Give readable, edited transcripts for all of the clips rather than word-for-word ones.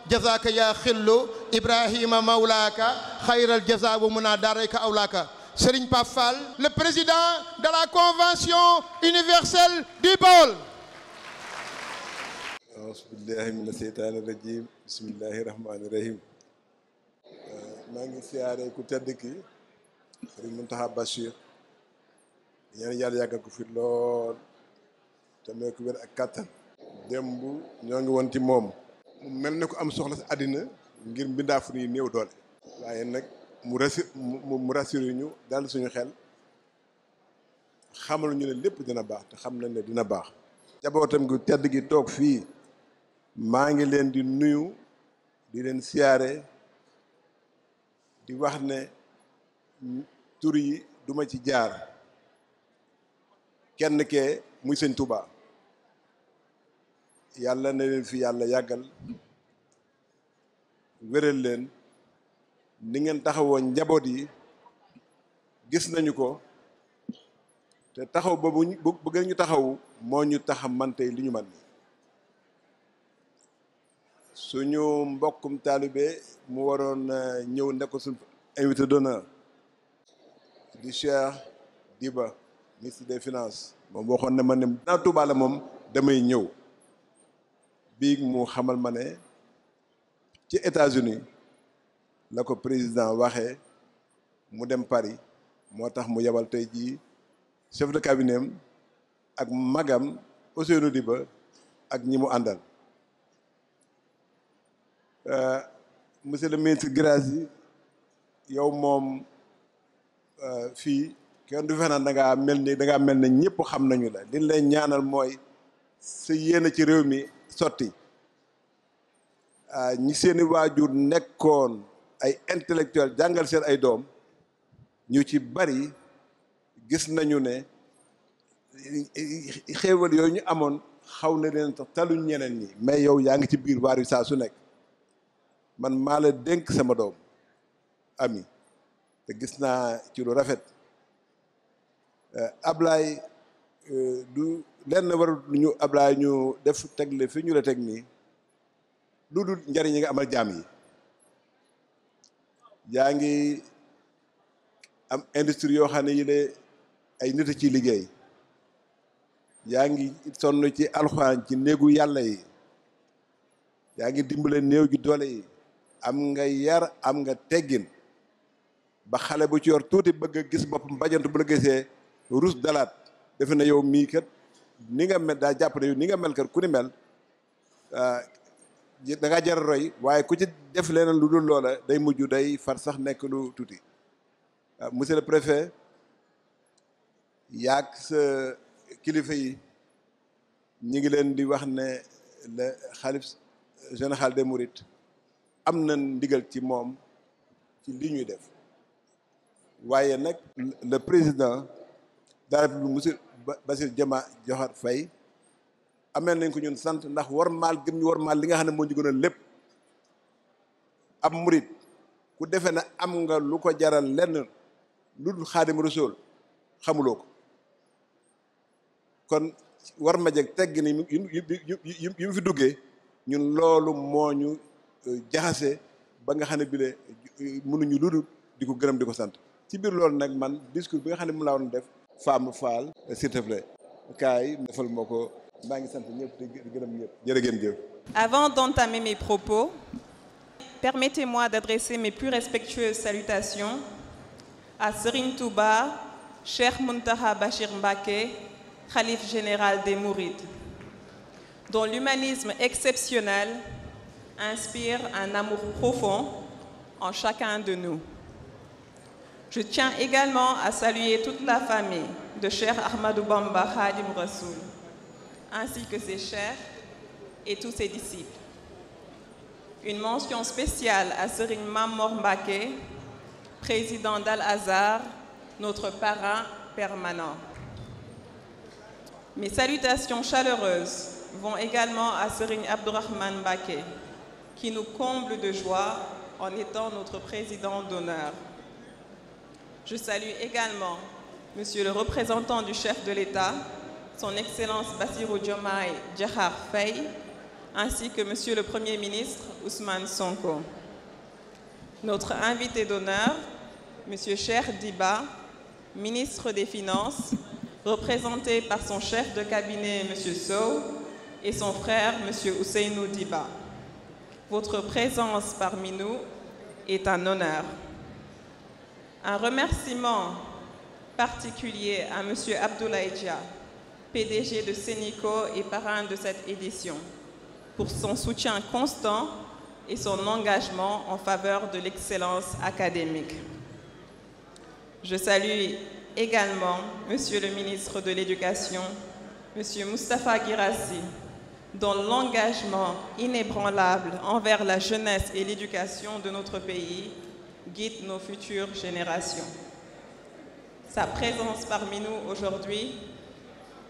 جزاك يا خل إبراهيم مولاك خير الجزاء ومنا دارك أولاك. Serigne Pape Fall, le président de la Convention universelle du Baol. Auzu billahi mina seytaani rajim. Bismillahi rahmaani rahim. maa ngi siyaare ku tedd ki Serigne Mountakha Bachir. ñaan yàlla yàggal ko fi lool te may ko wér ak kàttan. démb ñoo ngi woon ci moom. mu mel ne ko am soxla si àddina ngir mbindaafu yi néew doole. waaye nag mu rassuré ñu dal suñu xel xamal ñu ne lépp dina baax te xam nañ ne dina baax. jabootam gu tedd gi toog fii maa ngi leen di nuyu di leen siyaare di wax ne tur yi duma ci jaar kenn kee muy sëñ Touba yàlla na leen fi yàlla yàggal wéral leen ni ngeen taxawoo njaboot yi gis nañu ko te taxaw boobu bëgg ñu taxaw moo ñu tax man tey li ñu man suñu mbokkum taalibe mu waroon ñëw nekk suñu invité d'honneur di Cheikh Diba ministre des finances moom waxoon ne ma ne naa Touba la moom damay ñëw bii mu xamal ma ne ci États-Unis la ko président waxee mu dem Paris moo tax mu yebal tey jii chef de cabinet ak magam Ousseynou Diba ak ñi mu àndal monsieur le ministre Guirassy yow moom fii kenn du fexe naan da ngaa mel ne ñëpp xam nañu la liñ lay ñaanal mooy sa yéene ci réew mi sotti ñi seeni waajur nekkoon ay intellectuel jàngal seen ay doom ñu ci bari gis nañu ne xéewal yooyu ñu amoon xaw na leen tax taluñ ñeneen ñi mais yow yaa ngi ci biir waar wi saa su nekk man maa la dénk sama doom ami te gis naa ci lu rafet Ablaye du lenn warul ñu Ablaye ñu def tegle fi ñu la teg nii lu dul njariñ yi nga amal jaam yi yaa ngi am industrie yoo xam ne yi de ay nit a ciy liggéey yaa ngi sonn ci alxuraan ci néegu yàlla yi yaa ngi dimbale néew ji doole yi am nga yar am nga teggin ba xale bu ci yor tuuti bëgg a gis boppam bajantu bu la gisee rus dalaat defe na yow mii kat ni nga mel daa jàpp ne yow ni nga mel kat ku ni mel da ngaa jar a roy waaye ku ci def leneen lu dul loola day mujj day far sax nekk lu tuuti monsieur le préfet yaag sa kilifa yi ñi ngi leen di wax ne le xalif général des Mourides am na ndigal ci moom ci li ñuy def waaye nag le président de la République monsieur Bassirou Diomaye Diakhar Faye amee nañ ko ñun sant ndax warmaal gëm ñu warmaal li nga xam ne moo ñu gënal lépp ab murit ku defee ne am nga lu ko jaral lenn lu dul Xaadim Rasuul xamuloo ko kon war ma jeg tegg ni yu mu fi duggee ñun loolu moo ñu jaxase ba nga xam ne bile mënuñu lu dul di ko gërëm di ko sant ci biir loolu nag man discours bi nga xam ne mu laa woon def Femme Fall s'il te plaît kaay defal moo ko maa ngi sant ñëpp di gërëm ñëpp jërë ngeen jëf. Avant d'entamer mes propos, permettez-moi d'adresser mes plus respectueuses salutations à Serigne Touba, Cheikh Mountakha Bachir Mbacké, Khalife général des Mourides, dont l'humanisme exceptionnel inspire un amour profond en chacun de nous. Je tiens également à saluer toute la famille de Cheikh Ahmadou Bamba Khadim Rassoul, ainsi que ses chefs et tous ses disciples. Une mention spéciale à Serigne Mamor Mbacké, président d'Al-Azhar, notre parrain permanent. Mes salutations chaleureuses vont également à Serigne Abdourahmane Mbacké, qui nous comble de joie en étant notre président d'honneur. Je salue également Monsieur le représentant du chef de l'État, Son Excellence Bassirou Diomaye Diakhar Faye, ainsi que Monsieur le Premier ministre Ousmane Sonko. Notre invité d'honneur, Monsieur Cheikh Diba, ministre des Finances, représenté par son chef de cabinet, Monsieur Sow, et son frère, Monsieur Ousseynou Diba. Votre présence parmi nous est un honneur. Un remerciement particulier à Monsieur Abdoulaye Dia, PDG de Sénico et parrain de cette édition, pour son soutien constant et son engagement en faveur de l'excellence académique. Je salue également Monsieur le ministre de l'Éducation, Monsieur Moustapha Guirassy, dont l'engagement inébranlable envers la jeunesse et l'éducation de notre pays guide nos futures générations. Sa présence parmi nous aujourd'hui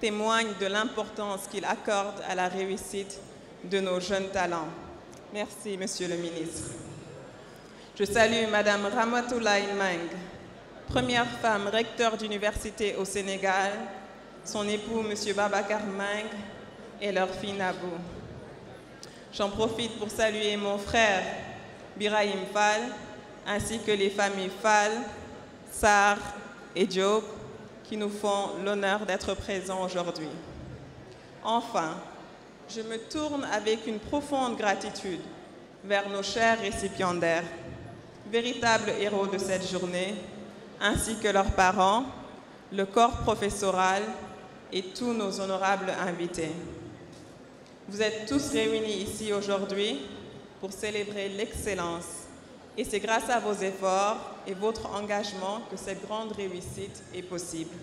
témoigne de l'importance qu'il accorde à la réussite de nos jeunes talents. Merci, Monsieur le ministre. Je salue Madame Ramatoulaye Meng, première femme recteur d'université au Sénégal, son époux, Monsieur Babacar Meng, et leur fille Nabou. J'en profite pour saluer mon frère Birahim Fall, ainsi que les familles Fall, Sarr et Diop, qui nous font l'honneur d'être présents aujourd'hui. Enfin, je me tourne avec une profonde gratitude vers nos chers récipiendaires, véritables héros de cette journée, ainsi que leurs parents, le corps professoral et tous nos honorables invités. Vous êtes tous réunis ici aujourd'hui pour célébrer l'excellence, et c'est grâce à vos efforts et votre engagement que cette grande réussite est possible.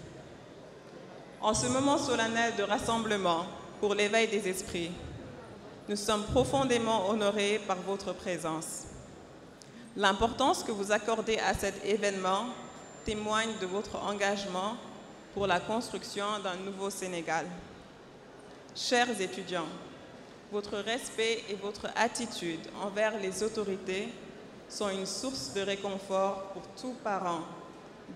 En ce moment solennel de rassemblement pour l'éveil des esprits, nous sommes profondément honorés par votre présence. L'importance que vous accordez à cet événement témoigne de votre engagement pour la construction d'un nouveau Sénégal. Chers étudiants, votre respect et votre attitude envers les autorités sont une source de réconfort pour tout parent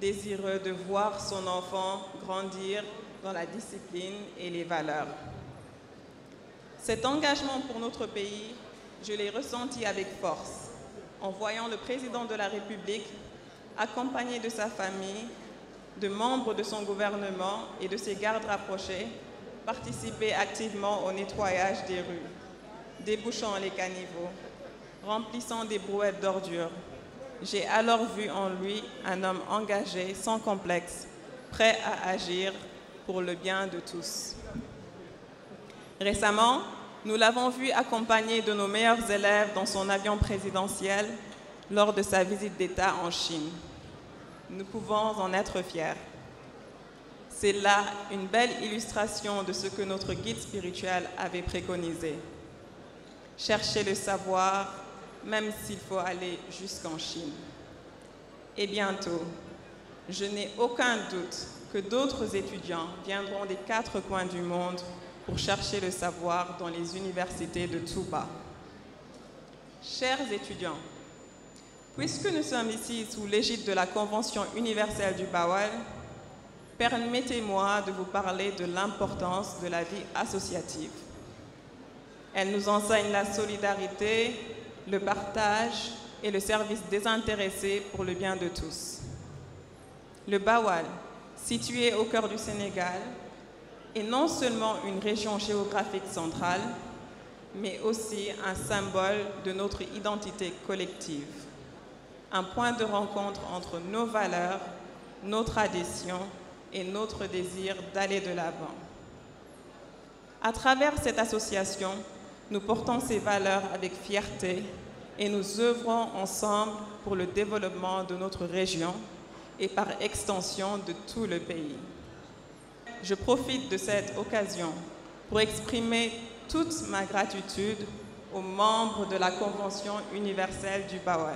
désireux de voir son enfant grandir dans la discipline et les valeurs. Cet engagement pour notre pays, je l'ai ressenti avec force en voyant le président de la République accompagné de sa famille, de membres de son gouvernement et de ses gardes rapprochés participer activement au nettoyage des rues, débouchant les caniveaux, remplissant des brouettes d'ordures. J'ai alors vu en lui un homme engagé, sans complexe, prêt à agir pour le bien de tous. Récemment, nous l'avons vu accompagné de nos meilleurs élèves dans son avion présidentiel lors de sa visite d'État en Chine. Nous pouvons en être fiers. C'est là une belle illustration de ce que notre guide spirituel avait préconisé. Chercher le savoir, même s'il faut aller jusqu'en Chine. Et bientôt, je n'ai aucun doute que d'autres étudiants viendront des 4 coins du monde pour chercher le savoir dans les universités de Touba. Chers étudiants, puisque nous sommes ici sous l'égide de la Convention universelle du Bawal, permettez-moi de vous parler de l'importance de la vie associative. Elle nous enseigne la solidarité, le partage et le service désintéressé pour le bien de tous. Le Bawal, situé au cœur du Sénégal, est non seulement une région géographique centrale, mais aussi un symbole de notre identité collective, un point de rencontre entre nos valeurs, nos traditions et notre désir d'aller de l'avant. À travers cette association, nous portons ces valeurs avec fierté et nous œuvrons ensemble pour le développement de notre région et par extension de tout le pays. Je profite de cette occasion pour exprimer toute ma gratitude aux membres de la Convention universelle du Bawal.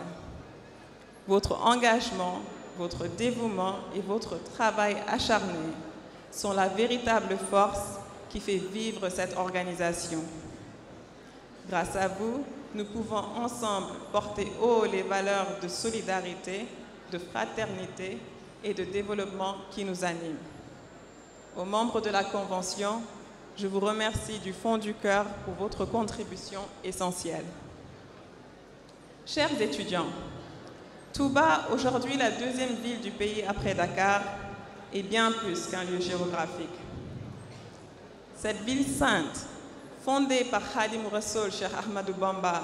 Votre engagement, votre dévouement et votre travail acharné sont la véritable force qui fait vivre cette organisation. Grâce à vous, nous pouvons ensemble porter haut les valeurs de solidarité, de fraternité et de développement qui nous animent. Aux membres de la Convention, je vous remercie du fond du cœur pour votre contribution essentielle. Chers étudiants, Touba, aujourd'hui la deuxième ville du pays après Dakar, est bien plus qu'un lieu géographique. Cette ville sainte, fondée par Khadim Rassoul Cheikh Ahmadou Bamba,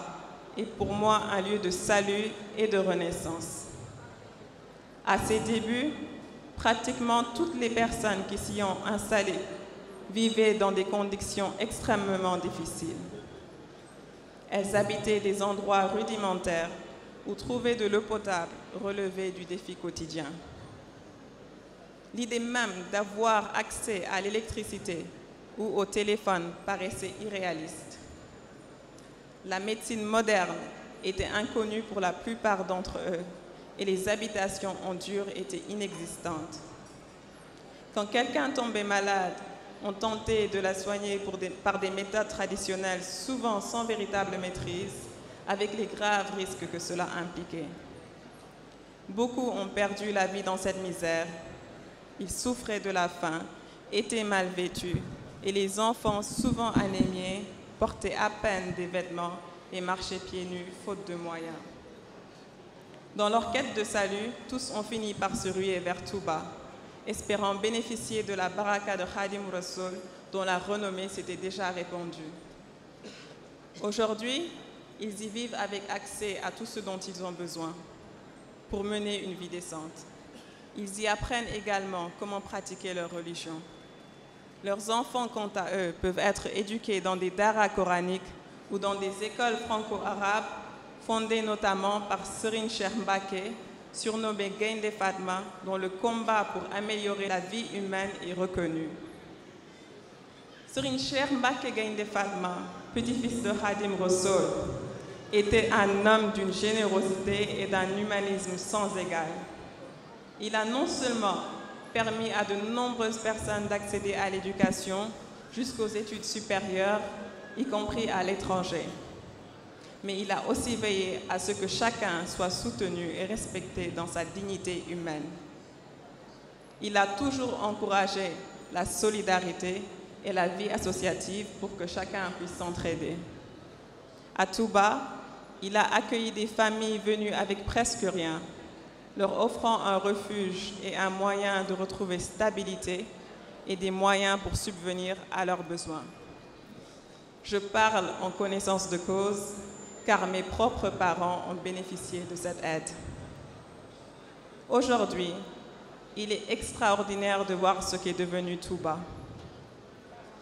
est pour moi un lieu de salut et de renaissance. À ses débuts, pratiquement toutes les personnes qui s'y ont installées vivaient dans des conditions extrêmement difficiles. Elles habitaient des endroits rudimentaires où trouver de l'eau potable relevait du défi quotidien. L'idée même d'avoir accès à l'électricité ou au téléphone paraissait irréaliste. La médecine moderne était inconnue pour la plupart d'entre eux et les habitations en dur étaient inexistantes. Quand quelqu'un tombait malade, on tentait de la soigner par des méthodes traditionnelles, souvent sans véritable maîtrise, avec les graves risques que cela impliquait. Beaucoup ont perdu la vie dans cette misère. Ils souffraient de la faim, étaient mal vêtus, et les enfants, souvent anémiés, portaient à peine des vêtements et marchaient pieds nus, faute de moyens. Dans leur quête de salut, tous ont fini par se ruer vers Touba, espérant bénéficier de la baraka de Khadim Rassoul, dont la renommée s'était déjà répandue. Aujourd'hui, ils y vivent avec accès à tout ce dont ils ont besoin pour mener une vie décente. Ils y apprennent également comment pratiquer leur religion. Leurs enfants, quant à eux, peuvent être éduqués dans des daras coraniques ou dans des écoles franco-arabes fondées notamment par Serigne Cheikh Mbacké, surnommé Gaïndé Fatma, dont le combat pour améliorer la vie humaine est reconnu. Serigne Cheikh Mbacké Gaïndé Fatma, petit-fils de Khadim Rassoul, était un homme d'une générosité et d'un humanisme sans égal. Il a non seulement permis à de nombreuses personnes d'accéder à l'éducation jusqu'aux études supérieures, y compris à l'étranger, mais il a aussi veillé à ce que chacun soit soutenu et respecté dans sa dignité humaine. Il a toujours encouragé la solidarité et la vie associative pour que chacun puisse s'entraider. À Touba, il a accueilli des familles venues avec presque rien, leur offrant un refuge et un moyen de retrouver stabilité et des moyens pour subvenir à leurs besoins. Je parle en connaissance de cause, car mes propres parents ont bénéficié de cette aide. Aujourd'hui, il est extraordinaire de voir ce qu'est devenu Touba.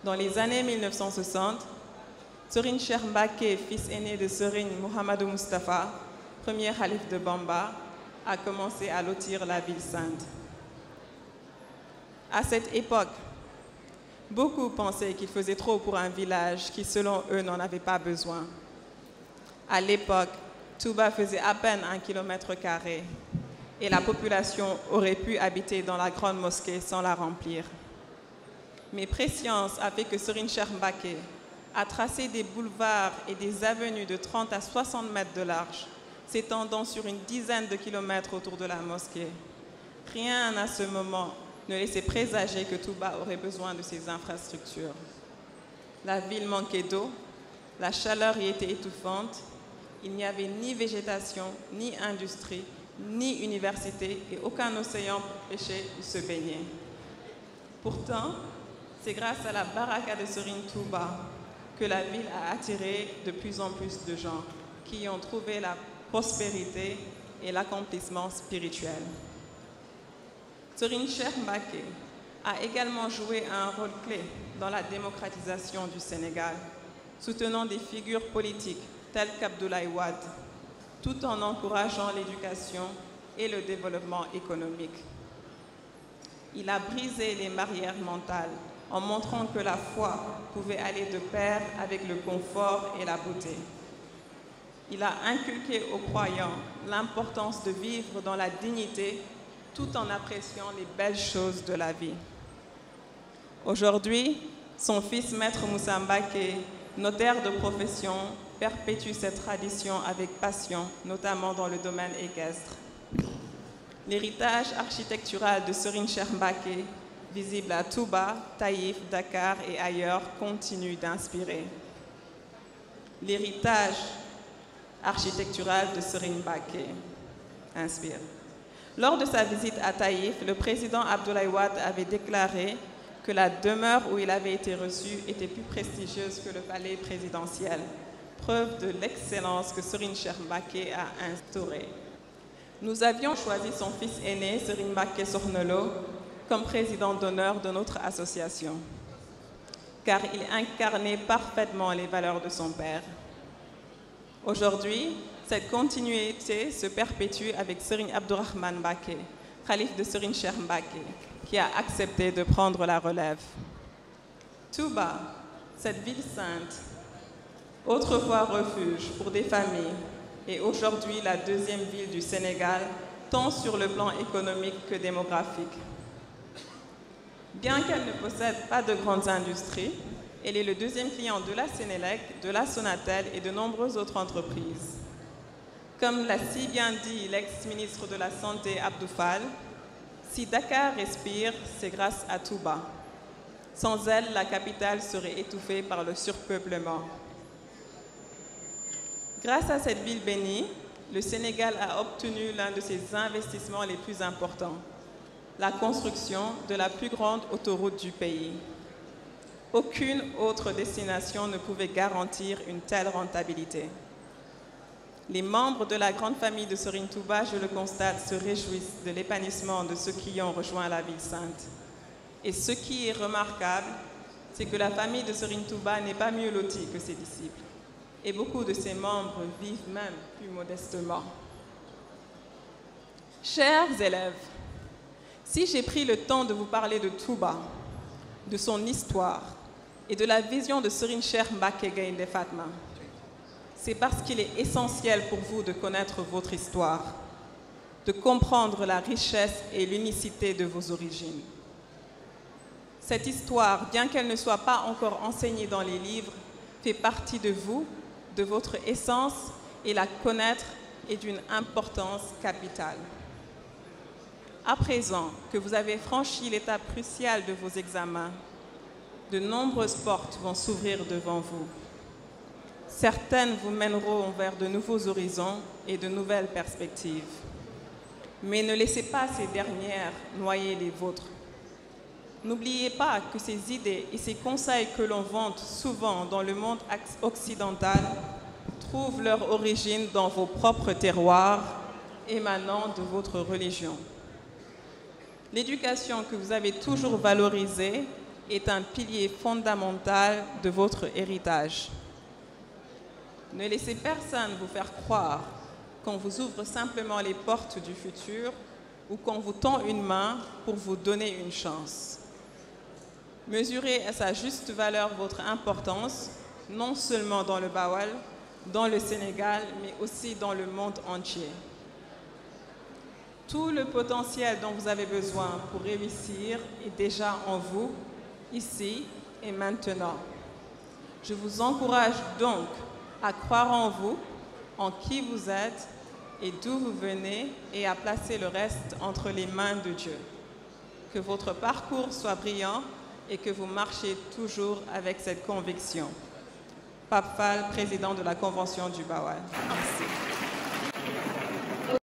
Dans les années 1960, Serigne Cheikh Mbacké, fils aîné de Serigne Mouhamadou Moustapha, premier khalife de Bamba, a commencé à lotir la ville sainte. À cette époque, beaucoup pensaient qu'il faisait trop pour un village qui, selon eux, n'en avait pas besoin. À l'époque, Touba faisait à peine 1 km² et la population aurait pu habiter dans la grande mosquée sans la remplir. Mais prescience a fait que Serigne Cheikh Mbacké a tracé des boulevards et des avenues de 30 à 60 mètres de large, s'étendant sur une dizaine de kilomètres autour de la mosquée. Rien à ce moment ne laissait présager que Touba aurait besoin de ces infrastructures. La ville manquait d'eau, la chaleur y était étouffante, il n'y avait ni végétation, ni industrie, ni université et aucun océan pour pêcher ou se baigner. Pourtant, c'est grâce à la baraka de Serigne Touba que la ville a attiré de plus en plus de gens qui y ont trouvé la prospérité et l'accomplissement spirituel. Serigne Cheikh Mbacké a également joué un rôle clé dans la démocratisation du Sénégal, soutenant des figures politiques telles qu'Abdoulaye Wade, tout en encourageant l'éducation et le développement économique. Il a brisé les barrières mentales en montrant que la foi pouvait aller de pair avec le confort et la beauté. Il a inculqué aux croyants l'importance de vivre dans la dignité tout en appréciant les belles choses de la vie. Aujourd'hui, son fils Maître Moussa Mbacké, notaire de profession, perpétue cette tradition avec passion, notamment dans le domaine équestre. L'héritage architectural de Serigne Cheikh Mbacké visibles à Touba, Taïf, Dakar et ailleurs, continuent d'inspirer. L'héritage architectural de Serigne Mbacké inspire. Lors de sa visite à Taïf, le président Abdoulaye Wade avait déclaré que la demeure où il avait été reçu était plus prestigieuse que le palais présidentiel, preuve de l'excellence que Serigne Cheikh Mbacké a instaurée. Nous avions choisi son fils aîné, Serigne Mbacké Sokhna Lo, comme président d'honneur de notre association, car il incarnait parfaitement les valeurs de son père. Aujourd'hui, cette continuité se perpétue avec Serigne Abdourahmane Mbacké, khalife de Serigne Cheikh Mbacké, qui a accepté de prendre la relève. Touba, cette ville sainte, autrefois refuge pour des familles, est aujourd'hui la deuxième ville du Sénégal, tant sur le plan économique que démographique. Bien qu'elle ne possède pas de grandes industries, elle est le deuxième client de la Sénélec, de la Sonatel et de nombreuses autres entreprises. Comme l'a si bien dit l'ex-ministre de la Santé Abdou Fall, si Dakar respire, c'est grâce à Touba. Sans elle, la capitale serait étouffée par le surpeuplement. Grâce à cette ville bénie, le Sénégal a obtenu l'un de ses investissements les plus importants, la construction de la plus grande autoroute du pays. Aucune autre destination ne pouvait garantir une telle rentabilité. Les membres de la grande famille de Serigne Touba, je le constate, se réjouissent de l'épanouissement de ceux qui ont rejoint la ville sainte. Et ce qui est remarquable, c'est que la famille de Serigne Touba n'est pas mieux lotie que ses disciples. Et beaucoup de ses membres vivent même plus modestement. Chers élèves, si j'ai pris le temps de vous parler de Touba, de son histoire et de la vision de Serigne Cheikh Mbacké Gaïndé Fatma, c'est parce qu'il est essentiel pour vous de connaître votre histoire, de comprendre la richesse et l'unicité de vos origines. Cette histoire, bien qu'elle ne soit pas encore enseignée dans les livres, fait partie de vous, de votre essence, et la connaître est d'une importance capitale. À présent que vous avez franchi l'étape cruciale de vos examens, de nombreuses portes vont s'ouvrir devant vous. Certaines vous mèneront vers de nouveaux horizons et de nouvelles perspectives. Mais ne laissez pas ces dernières noyer les vôtres. N'oubliez pas que ces idées et ces conseils que l'on vante souvent dans le monde occidental trouvent leur origine dans vos propres terroirs émanant de votre religion. L'éducation que vous avez toujours valorisée est un pilier fondamental de votre héritage. Ne laissez personne vous faire croire qu'on vous ouvre simplement les portes du futur ou qu'on vous tend une main pour vous donner une chance. Mesurez à sa juste valeur votre importance, non seulement dans le Bawal, dans le Sénégal, mais aussi dans le monde entier. Tout le potentiel dont vous avez besoin pour réussir est déjà en vous, ici et maintenant. Je vous encourage donc à croire en vous, en qui vous êtes et d'où vous venez, et à placer le reste entre les mains de Dieu. Que votre parcours soit brillant et que vous marchiez toujours avec cette conviction. Pape Fall, président de la Convention du Bawal. Merci.